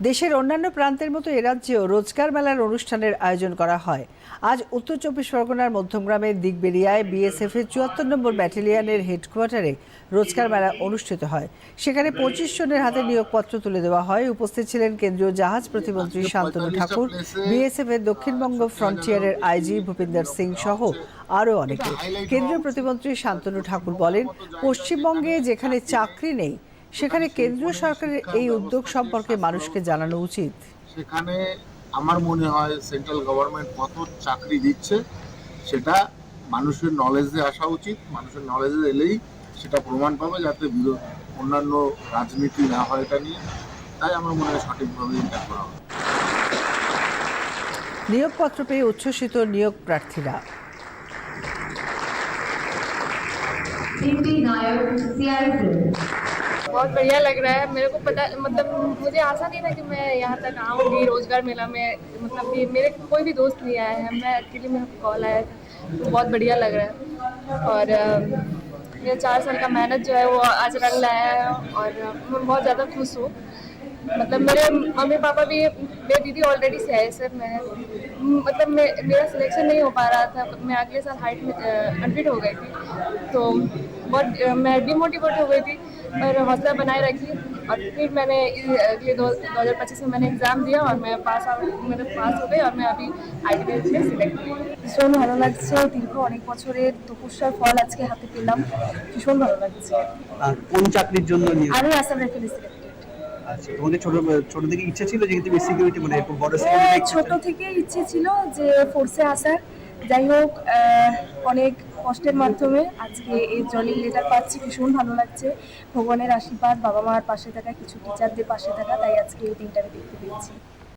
দেশের অন্যান্য প্রান্তের মতো এ রাজ্যেও রোজগার মেলার অনুষ্ঠানের আয়োজন করা হয়। আজ উত্তর চব্বিশ পরগনার মধ্যমগ্রামের দিগবেরিয়ায় বিএসএফ এর ৭৪ নম্বর ব্যাটালিয়নের হেডকোয়ার্টারে রোজগার মেলা অনুষ্ঠিত হয়। সেখানে ২৫ জনের হাতে নিয়োগপত্র তুলে দেওয়া হয়। উপস্থিত ছিলেন কেন্দ্রীয় জাহাজ প্রতিমন্ত্রী শান্তনু ঠাকুর, বিএসএফ এর দক্ষিণবঙ্গ ফ্রন্টিয়ারের আইজি ভূপিন্দর সিং সহ আরও অনেকে। কেন্দ্রীয় প্রতিমন্ত্রী শান্তনু ঠাকুর বলেন, পশ্চিমবঙ্গে যেখানে চাকরি নেই সেখানে কেন্দ্রীয় সরকারের এই উদ্যোগ সম্পর্কে মানুষকে জানানো উচিত। সেখানে আমার মনে হয় সেন্ট্রাল গভর্নমেন্ট কত চাকরি দিচ্ছে সেটা মানুষের নলেজে আসা উচিত। মানুষের নলেজে এলেই সেটা প্রমাণ পাবে, যাতে অন্যান্য রাজনীতি না হয় এটা নিয়ে। তাই আমার মনে হয় সঠিকভাবে এটা করা হবে। নিয়োগপত্র পেয়ে উচ্ছ্বসিত নিয়োগ প্রার্থীরা। बहुत बढ़िया लग रहा है। मेरे को पता मतलब मुझे आशा नहीं था कि मैं यहाँ तक आऊँगी रोजगार मेला में। मतलब कि मेरे कोई भी दोस्त नहीं आया है, मैं अकेले मेरे को कॉल आया था, तो बहुत बढ़िया लग रहा है। और मेरे 4 साल का मेहनत जो है वो आज रंग लाया है और मैं बहुत ज़्यादा खुश हूँ। मतलब मेरे मम्मी पापा भी, मेरी दीदी ऑलरेडी CISF में है। मतलब मेरा सिलेक्शन नहीं हो पा रहा था, मैं अगले साल हाइट में अनफिट हो गई थी, तो बहुत मैं डिमोटिवेट हो गई थी, पर हौसला बनाए रखी। और फिर मैंने अगले 2025 में मैंने एग्ज़ाम दिया और मैं पास हो गई और मैं अभी IIT में सिलेक्ट हुई। ভীষণ ভালো লাগছে, দীর্ঘ অনেক বছরের তপস্যার ফল আজকে হাতে পেলাম, ভীষণ ভালো লাগছে। আর কোন চাকরির জন্য আমি আসাম রাইফেল সিলেক্টেড। আচ্ছা, তোমাদের ছোট থেকে ইচ্ছা ছিল যে তুমি সিকিউরিটি মানে একটু বড় সিকিউরিটি? ছোট থেকে ইচ্ছে ছিল যে ফোর্সে আসার। যাই হোক, অনেক কষ্টের মাধ্যমে আজকে এই জয়নিং লেটার পাচ্ছি, ভীষণ ভালো লাগছে। ভগবানের আশীর্বাদ, বাবা মার পাশে থাকা, কিছু টিচারদের পাশে থাকা, তাই আজকে এই দিনটা আমি দেখতে পেয়েছি।